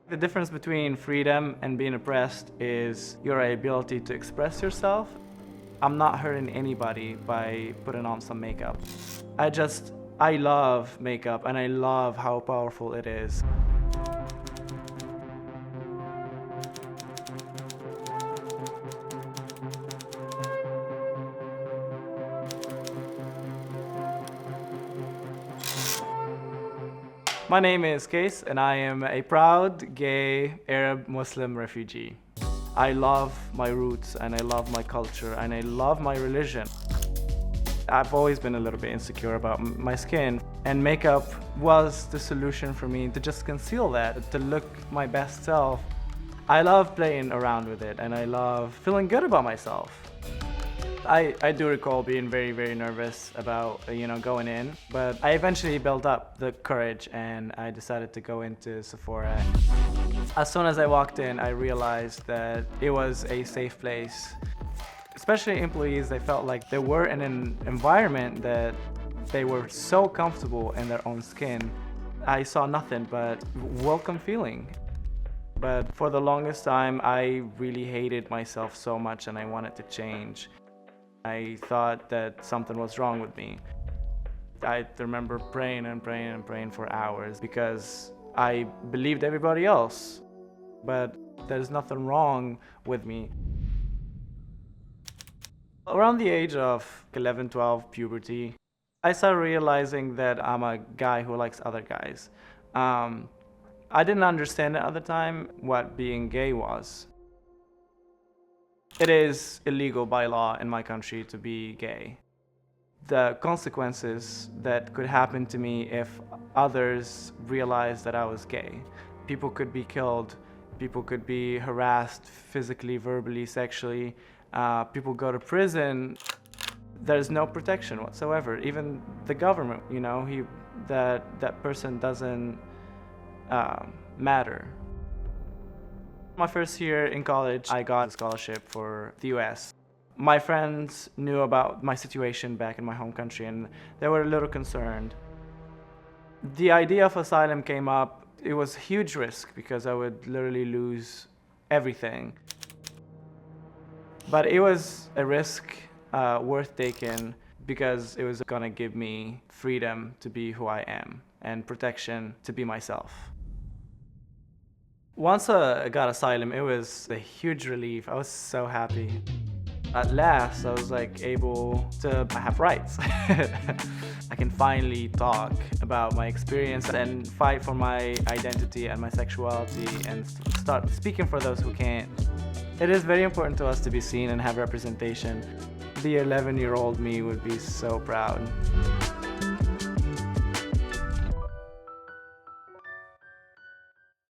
The difference between freedom and being oppressed is your ability to express yourself. I'm not hurting anybody by putting on some makeup. I love makeup and I love how powerful it is. My name is Case and I am a proud gay Arab Muslim refugee. I love my roots and I love my culture and I love my religion. I've always been a little bit insecure about my skin, and makeup was the solution for me to just conceal that, to look my best self. I love playing around with it and I love feeling good about myself. I do recall being very, very nervous about, going in, but I eventually built up the courage and I decided to go into Sephora. As soon as I walked in, I realized that it was a safe place. Especially employees, they felt like they were in an environment that they were so comfortable in their own skin. I saw nothing but welcome feeling. But for the longest time, I really hated myself so much and I wanted to change. I thought that something was wrong with me. I remember praying and praying and praying for hours because I believed everybody else, but there's nothing wrong with me. Around the age of 11, 12, puberty, I started realizing that I'm a guy who likes other guys. I didn't understand at the time what being gay was. It is illegal by law in my country to be gay. The consequences that could happen to me if others realized that I was gay. People could be killed, people could be harassed physically, verbally, sexually, people go to prison. There's no protection whatsoever. Even the government, that person doesn't matter. My first year in college, I got a scholarship for the US. My friends knew about my situation back in my home country and they were a little concerned. The idea of asylum came up. It was a huge risk because I would literally lose everything. But it was a risk worth taking because it was gonna give me freedom to be who I am and protection to be myself. Once I got asylum, it was a huge relief. I was so happy. At last, I was able to have rights. I can finally talk about my experience and fight for my identity and my sexuality and start speaking for those who can't. It is very important to us to be seen and have representation. The 11-year-old me would be so proud.